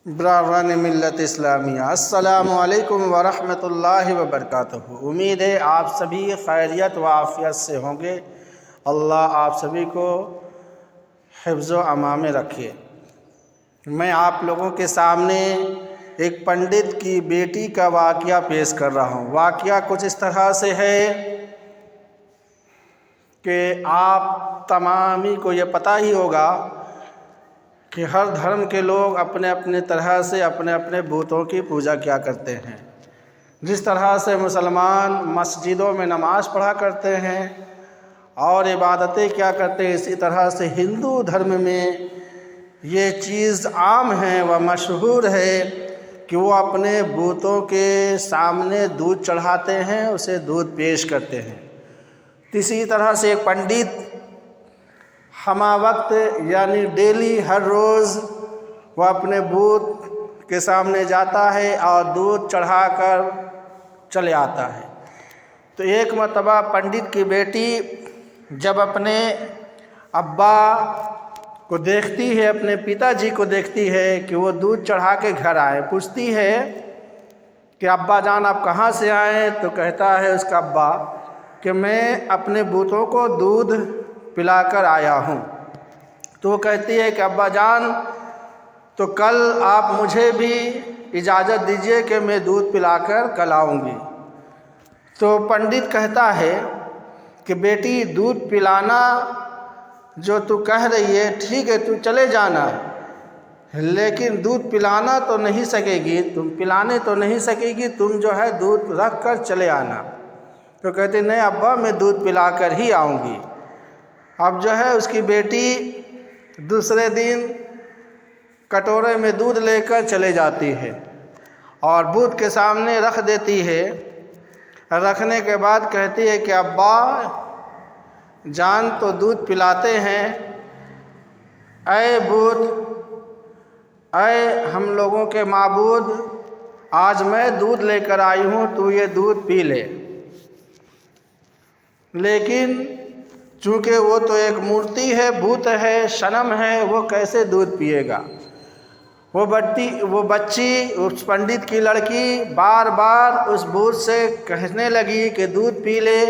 براوان ملت اسلامیہ، السلام علیکم ورحمۃ اللہ وبرکاتہ۔ امید ہے آپ سبھی خیریت و عافیت سے ہوں گے۔ اللہ آپ سبھی کو حفظ و امان میں رکھے۔ میں آپ لوگوں کے سامنے ایک پنڈت کی بیٹی کا واقعہ پیش کر رہا ہوں۔ واقعہ کچھ اس طرح سے ہے کہ آپ تمامی کو یہ پتہ ہی ہوگا کہ ہر دھرم کے لوگ اپنے اپنے طرح سے اپنے اپنے بتوں کی پوجا کیا کرتے ہیں۔ جس طرح سے مسلمان مسجدوں میں نماز پڑھا کرتے ہیں اور عبادتیں کیا کرتے ہیں، اسی طرح سے ہندو دھرم میں یہ چیز عام ہے و مشہور ہے کہ وہ اپنے بتوں کے سامنے دودھ چڑھاتے ہیں، اسے دودھ پیش کرتے ہیں۔ اسی طرح سے ایک پنڈت ہمہ وقت یعنی ڈیلی ہر روز وہ اپنے بت کے سامنے جاتا ہے اور دودھ چڑھا کر چلے آتا ہے۔ تو ایک مرتبہ پنڈت کی بیٹی جب اپنے ابا کو دیکھتی ہے، اپنے پتا جی کو دیکھتی ہے کہ وہ دودھ چڑھا کے گھر آئے، پوچھتی ہے کہ ابا جان آپ کہاں سے آئے؟ تو کہتا ہے اس کا ابا کہ میں اپنے بتوں کو دودھ پلا کر آیا ہوں۔ تو وہ کہتی ہے کہ ابا جان تو کل آپ مجھے بھی اجازت دیجئے کہ میں دودھ پلا کر کل آؤں گی۔ تو پنڈت کہتا ہے کہ بیٹی دودھ پلانا جو تو کہہ رہی ہے ٹھیک ہے، تو چلے جانا، لیکن دودھ پلانا تو نہیں سکے گی، تم پلانے تو نہیں سکے گی، تم جو ہے دودھ رکھ کر چلے آنا۔ تو کہتے نہیں ابا میں دودھ پلا کر ہی آؤں گی۔ اب جو ہے اس کی بیٹی دوسرے دن کٹورے میں دودھ لے کر چلے جاتی ہے اور بت کے سامنے رکھ دیتی ہے۔ رکھنے کے بعد کہتی ہے کہ ابا جان تو دودھ پلاتے ہیں، اے بت، اے ہم لوگوں کے معبود، آج میں دودھ لے کر آئی ہوں، تو یہ دودھ پی لے۔ لیکن چونکہ وہ تو ایک مورتی ہے، بت ہے، صنم ہے، وہ کیسے دودھ پیے گا؟ وہ بچی اس پنڈت کی لڑکی بار بار اس بت سے کہنے لگی کہ دودھ پی لے،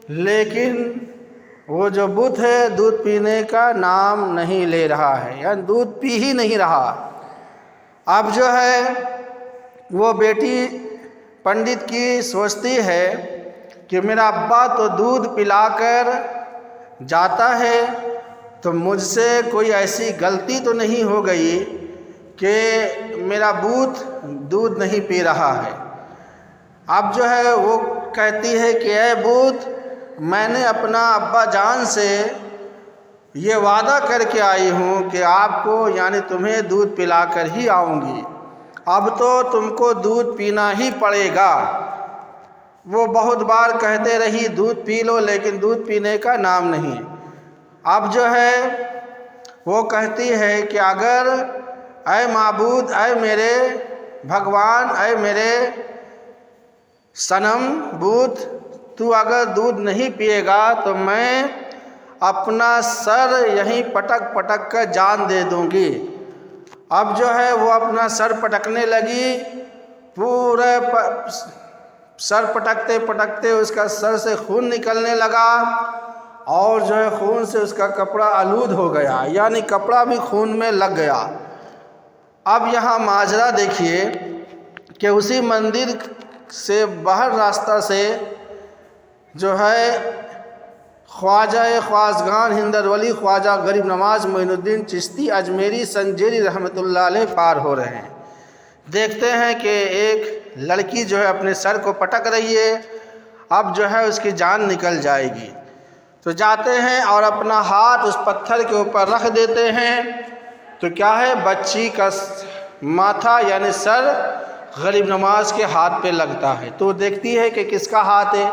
لیکن وہ جو بت ہے دودھ پینے کا نام نہیں لے رہا ہے، یعنی دودھ پی ہی نہیں رہا۔ اب جو ہے وہ بیٹی پنڈت کی سوچتی ہے کہ میرا ابا تو دودھ پلا کر جاتا ہے، تو مجھ سے کوئی ایسی غلطی تو نہیں ہو گئی کہ میرا بت دودھ نہیں پی رہا ہے۔ اب جو ہے وہ کہتی ہے کہ اے بت، میں نے اپنا ابا جان سے یہ وعدہ کر کے آئی ہوں کہ آپ کو یعنی تمہیں دودھ پلا کر ہی آؤں گی، اب تو تم کو دودھ پینا ہی پڑے گا۔ وہ بہت بار کہتے رہی دودھ پی لو، لیکن دودھ پینے کا نام نہیں۔ اب جو ہے وہ کہتی ہے کہ اگر اے معبود، اے میرے بھگوان، اے میرے صنم بت، تو اگر دودھ نہیں پیے گا تو میں اپنا سر یہیں پٹک پٹک کر جان دے دوں گی۔ اب جو ہے وہ اپنا سر پٹکنے لگی، پورے سر پٹکتے پٹکتے اس کا سر سے خون نکلنے لگا اور جو ہے خون سے اس کا کپڑا آلود ہو گیا، یعنی کپڑا بھی خون میں لگ گیا۔ اب یہاں ماجرا دیکھیے کہ اسی مندر سے باہر راستہ سے جو ہے خواجہ خواصگان ہندر ولی خواجہ غریب نواز معین الدین چشتی اجمیری سنجیری رحمۃ اللہ علیہ پار ہو رہے ہیں۔ دیکھتے ہیں کہ ایک لڑکی جو ہے اپنے سر کو پٹک رہی ہے، اب جو ہے اس کی جان نکل جائے گی۔ تو جاتے ہیں اور اپنا ہاتھ اس پتھر کے اوپر رکھ دیتے ہیں، تو کیا ہے بچی کا ماتھا یعنی سر غریب نواز کے ہاتھ پہ لگتا ہے۔ تو دیکھتی ہے کہ کس کا ہاتھ ہے،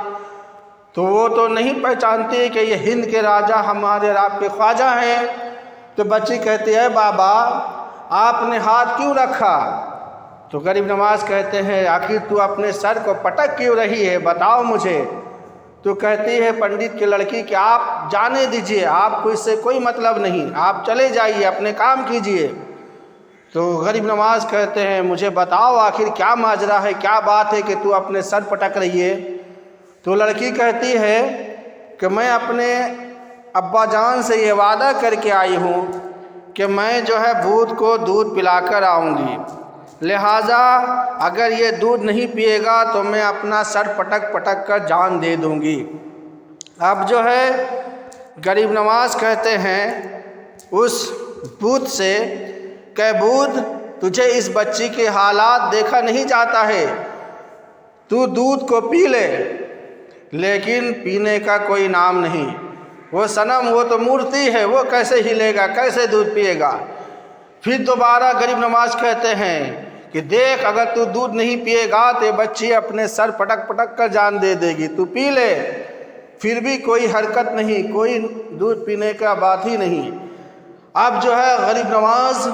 تو وہ تو نہیں پہچانتی کہ یہ ہند کے راجہ ہمارے آپ کے خواجہ ہیں۔ تو بچی کہتی ہے بابا آپ نے ہاتھ کیوں رکھا؟ تو غریب نواز کہتے ہیں آخر تو اپنے سر کو پٹک کیوں رہی ہے، بتاؤ مجھے۔ تو کہتی ہے پنڈت کی لڑکی کہ آپ جانے دیجئے، آپ کو اس سے کوئی مطلب نہیں، آپ چلے جائیے، اپنے کام کیجئے۔ تو غریب نواز کہتے ہیں مجھے بتاؤ آخر کیا ماجرا ہے، کیا بات ہے کہ تو اپنے سر پٹک رہی ہے؟ تو لڑکی کہتی ہے کہ میں اپنے ابا جان سے یہ وعدہ کر کے آئی ہوں کہ میں جو ہے بھوت کو دودھ پلا کر آؤں گی، لہٰذا اگر یہ دودھ نہیں پیے گا تو میں اپنا سر پٹک پٹک کر جان دے دوں گی۔ اب جو ہے غریب نواز کہتے ہیں اس بھوت سے کہ بھوت تجھے اس بچی کے حالات دیکھا نہیں جاتا ہے، تو دودھ کو پی لے، لیکن پینے کا کوئی نام نہیں۔ وہ صنم، وہ تو مورتی ہے، وہ کیسے ہلے گا، کیسے دودھ پیے گا؟ پھر دوبارہ غریب نواز کہتے ہیں کہ دیکھ اگر تو دودھ نہیں پیے گا تو یہ بچی اپنے سر پٹک پٹک کر جان دے دے گی، تو پی لے۔ پھر بھی کوئی حرکت نہیں، کوئی دودھ پینے کا بات ہی نہیں۔ اب جو ہے غریب نواز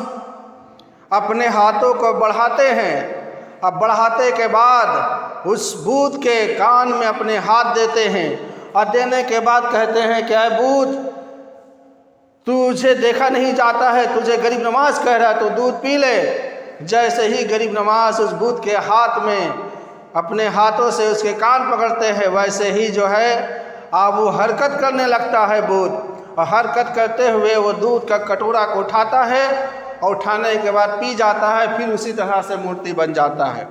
اپنے ہاتھوں کو بڑھاتے ہیں، اب بڑھاتے کے بعد اس بھوت کے کان میں اپنے ہاتھ دیتے ہیں، اور دینے کے بعد کہتے ہیں کہ اے بھوت تجھے دیکھا نہیں جاتا ہے، تجھے غریب نواز کہہ رہا ہے تو دودھ پی لے۔ جیسے ہی غریب نواز اس بھوت کے ہاتھ میں اپنے ہاتھوں سے اس کے کان پکڑتے ہیں، ویسے ہی جو ہے اب وہ حرکت کرنے لگتا ہے بھوت، اور حرکت کرتے ہوئے وہ دودھ کا کٹورا کو اٹھاتا ہے، اور اٹھانے کے بعد پی جاتا ہے، پھر اسی طرح سے مورتی بن جاتا ہے۔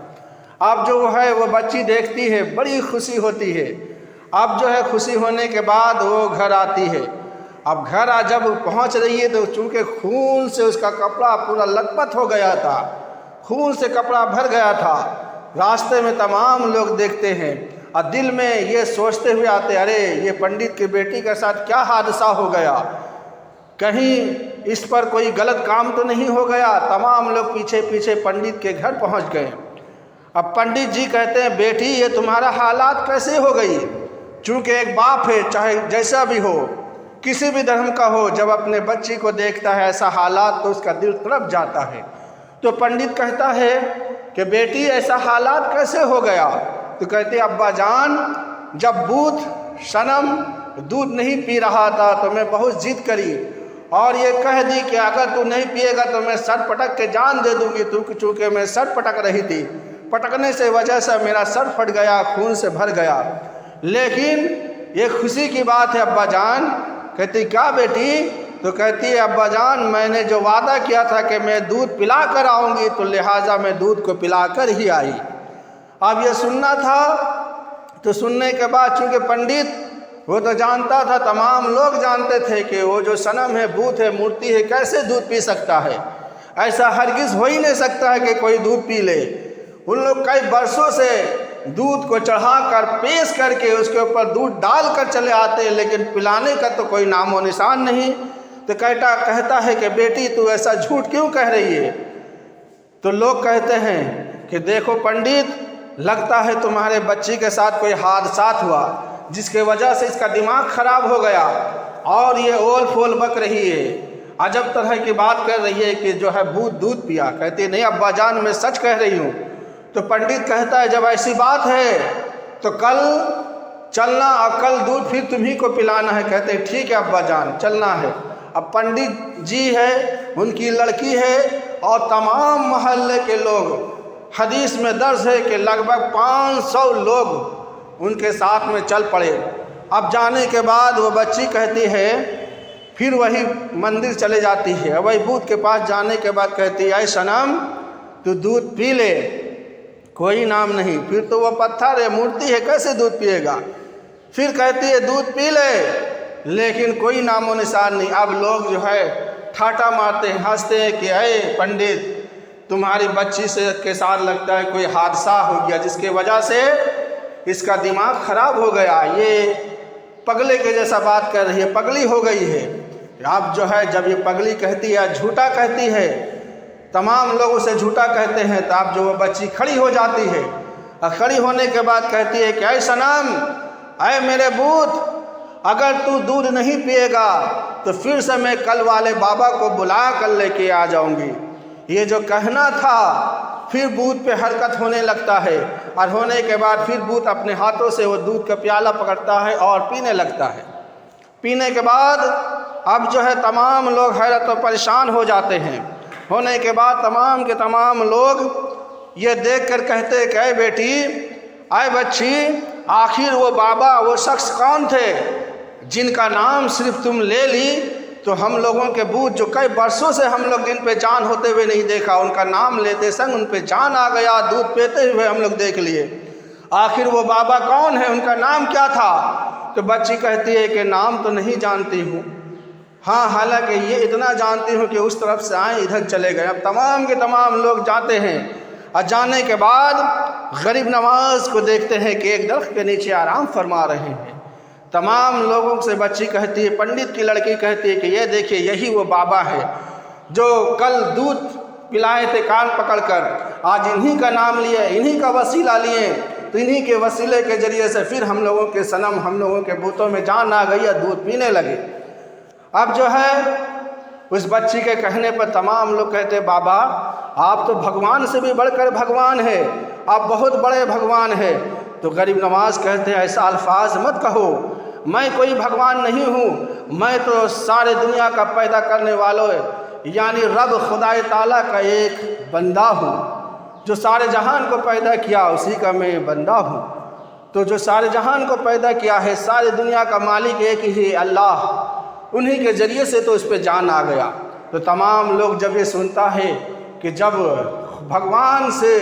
اب جو ہے وہ بچی دیکھتی ہے، بڑی خوشی ہوتی ہے۔ اب جو ہے خوشی ہونے کے بعد وہ گھر آتی ہے۔ اب گھر جب پہنچ رہی ہے تو چونکہ خون سے اس کا کپڑا پورا لت پت ہو گیا تھا، خون سے کپڑا بھر گیا تھا، راستے میں تمام لوگ دیکھتے ہیں اور دل میں یہ سوچتے ہوئے آتے، ارے یہ پنڈت کی بیٹی کے ساتھ کیا حادثہ ہو گیا، کہیں اس پر کوئی غلط کام تو نہیں ہو گیا۔ تمام لوگ پیچھے پیچھے پنڈت کے گھر پہنچ گئے۔ اب پنڈت جی کہتے ہیں بیٹی یہ تمہارا حالات کیسے ہو گئی؟ چونکہ ایک باپ ہے، چاہے جیسا بھی ہو، کسی بھی دھرم کا ہو، جب اپنے بچی کو دیکھتا ہے ایسا حالات تو اس کا دل تڑپ جاتا ہے۔ تو پنڈت کہتا ہے کہ بیٹی ایسا حالات کیسے ہو گیا؟ تو کہتے ابا جان جب بھوت صنم دودھ نہیں پی رہا تھا تو میں بہت ضد کری اور یہ کہہ دی کہ اگر تو نہیں پیے گا تو میں سر پٹک کے جان دے دوں گی، چونکہ میں سر پٹک رہی تھی، پٹکنے سے وجہ سے میرا سر پھٹ گیا، خون سے بھر گیا۔ لیکن یہ خوشی کی بات ہے ابا جان۔ کہتی کیا بیٹی؟ تو کہتی ہے ابا جان میں نے جو وعدہ کیا تھا کہ میں دودھ پلا کر آؤں گی تو لہٰذا میں دودھ کو پلا کر ہی آئی۔ اب یہ سننا تھا، تو سننے کے بعد چونکہ پنڈت وہ تو جانتا تھا، تمام لوگ جانتے تھے کہ وہ جو صنم ہے، بھوت ہے، مورتی ہے، کیسے دودھ پی سکتا ہے؟ ایسا ہرگز ہو ہی نہیں سکتا ہے کہ کوئی دودھ پی لے۔ ان لوگ کئی برسوں سے دودھ کو چڑھا کر پیش کر کے اس کے اوپر دودھ ڈال کر چلے آتے، لیکن پلانے کا تو کوئی نام و نشان نہیں۔ تو کہتا ہے کہ بیٹی تو ایسا جھوٹ کیوں کہہ رہی ہے؟ تو لوگ کہتے ہیں کہ دیکھو پنڈت لگتا ہے تمہارے بچی کے ساتھ کوئی حادثات ہوا جس کے وجہ سے اس کا دماغ خراب ہو گیا اور یہ اول پھول بک رہی ہے، عجب طرح کی بات کر رہی ہے کہ جو ہے بھوت دودھ پیا۔ کہتی نہیں ابا جان میں سچ کہہ رہی ہوں۔ تو پنڈت کہتا ہے جب ایسی بات ہے تو کل چلنا اور کل دودھ پھر تمہیں کو پلانا ہے۔ کہتے ہیں ٹھیک ہے ابا جان چلنا ہے۔ اب پنڈت جی ہے، ان کی لڑکی ہے اور تمام محلے کے لوگ، حدیث میں درج ہے کہ لگ بھگ 500 لوگ ان کے ساتھ میں چل پڑے۔ اب جانے کے بعد وہ بچی کہتی ہے، پھر وہی مندر چلے جاتی ہے، وہی بھوت کے پاس جانے کے بعد کہتی ہے اے صنم تو دودھ پی لے، کوئی نام نہیں۔ پھر تو وہ پتھر ہے، مورتی ہے، کیسے دودھ پیے گا؟ پھر کہتی ہے دودھ پی لے، لیکن کوئی نام و نشان نہیں۔ اب لوگ جو ہے ٹھاٹا مارتے ہیں، ہنستے ہیں کہ اے پنڈت تمہاری بچی سے کے ساتھ لگتا ہے کوئی حادثہ ہو گیا جس کی وجہ سے اس کا دماغ خراب ہو گیا، یہ پگلے کے جیسا بات کر رہی ہے، پگلی ہو گئی ہے۔ اب جو ہے جب یہ پگلی کہتی ہے، جھوٹا کہتی ہے، تمام لوگ اسے جھوٹا کہتے ہیں، تو اب جو وہ بچی کھڑی ہو جاتی ہے اور کھڑی ہونے کے بعد کہتی ہے کہ اے صنم، اے میرے بھوت، اگر تو دودھ نہیں پیے گا تو پھر سے میں کل والے بابا کو بلا کر لے کے آ جاؤں گی۔ یہ جو کہنا تھا، پھر بھوت پہ حرکت ہونے لگتا ہے، اور ہونے کے بعد پھر بھوت اپنے ہاتھوں سے وہ دودھ کا پیالہ پکڑتا ہے اور پینے لگتا ہے۔ پینے کے بعد اب جو ہے تمام لوگ حیرت و پریشان ہو جاتے ہیں۔ ہونے کے بعد تمام کے تمام لوگ یہ دیکھ کر کہتے کہ اے بیٹی، اے بچی، آخر وہ بابا، وہ شخص کون تھے جن کا نام صرف تم لے لی تو ہم لوگوں کے بوجھ جو کئی برسوں سے ہم لوگ جن پہ جان ہوتے ہوئے نہیں دیکھا، ان کا نام لیتے سنگ ان پہ جان آ گیا، دودھ پیتے ہوئے ہم لوگ دیکھ لیے۔ آخر وہ بابا کون ہے، ان کا نام کیا تھا؟ تو بچی کہتی ہے کہ نام تو نہیں جانتی ہوں، ہاں حالانکہ یہ اتنا جانتی ہوں کہ اس طرف سے آئیں ادھر چلے گئے۔ اب تمام کے تمام لوگ جاتے ہیں، اور جانے کے بعد غریب نواز کو دیکھتے ہیں کہ ایک درخت کے نیچے آرام فرما رہے ہیں۔ تمام لوگوں سے بچی کہتی ہے، پنڈت کی لڑکی کہتی ہے کہ یہ دیکھیے یہی وہ بابا ہے جو کل دودھ پلائے تھے کان پکڑ کر، آج انہی کا نام لیے، انہی کا وسیلہ لیے، تو انہی کے وسیلے کے ذریعے سے پھر ہم لوگوں کے صنم، ہم لوگوں کے بتوں میں جان آ گئی، دودھ پینے لگے۔ اب جو ہے اس بچی کے کہنے پر تمام لوگ کہتے بابا آپ تو بھگوان سے بھی بڑھ کر بھگوان ہے، آپ بہت بڑے بھگوان ہیں۔ تو غریب نواز کہتے ہیں ایسا الفاظ مت کہو، میں کوئی بھگوان نہیں ہوں، میں تو سارے دنیا کا پیدا کرنے والوں یعنی رب خدا تعالیٰ کا ایک بندہ ہوں، جو سارے جہان کو پیدا کیا اسی کا میں بندہ ہوں۔ تو جو سارے جہان کو پیدا کیا ہے، سارے دنیا کا مالک ایک ہی اللہ، انہی کے ذریعے سے تو اس پہ جان آ گیا۔ تو تمام لوگ جب یہ سنتا ہے کہ جب بھگوان سے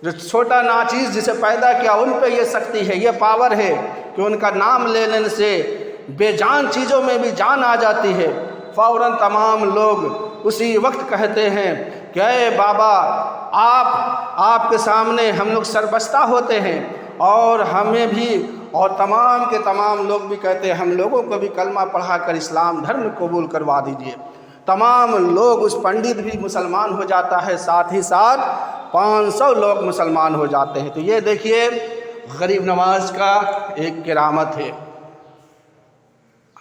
جو چھوٹا ناچیز جسے پیدا کیا ان پہ یہ شکتی ہے، یہ پاور ہے کہ ان کا نام لینے سے بے جان چیزوں میں بھی جان آ جاتی ہے، فوراً تمام لوگ اسی وقت کہتے ہیں کہ اے بابا آپ کے سامنے ہم لوگ سربستہ ہوتے ہیں، اور ہمیں بھی اور تمام کے تمام لوگ بھی کہتے ہیں ہم لوگوں کو بھی کلمہ پڑھا کر اسلام دھرم قبول کروا دیجئے۔ تمام لوگ، اس پنڈت بھی مسلمان ہو جاتا ہے، ساتھ ہی ساتھ 500 لوگ مسلمان ہو جاتے ہیں۔ تو یہ دیکھیے غریب نواز کا ایک کرامت ہے،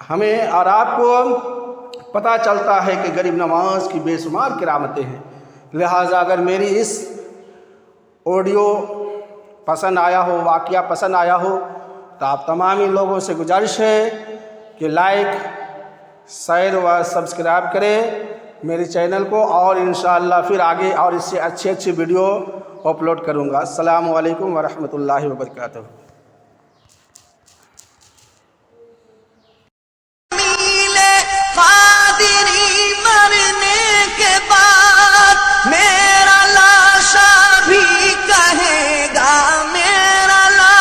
ہمیں اور آپ کو پتہ چلتا ہے کہ غریب نواز کی بے شمار کرامتیں ہیں۔ لہٰذا اگر میری اس آڈیو پسند آیا ہو، واقعہ پسند آیا ہو، تو آپ تمامی لوگوں سے گزارش ہے کہ لائک، شیئر و سبسکرائب کریں میرے چینل کو، اور انشاءاللہ پھر آگے اور اس سے اچھی ویڈیو اپلوڈ کروں گا۔ السلام علیکم ورحمۃ اللہ وبرکاتہ۔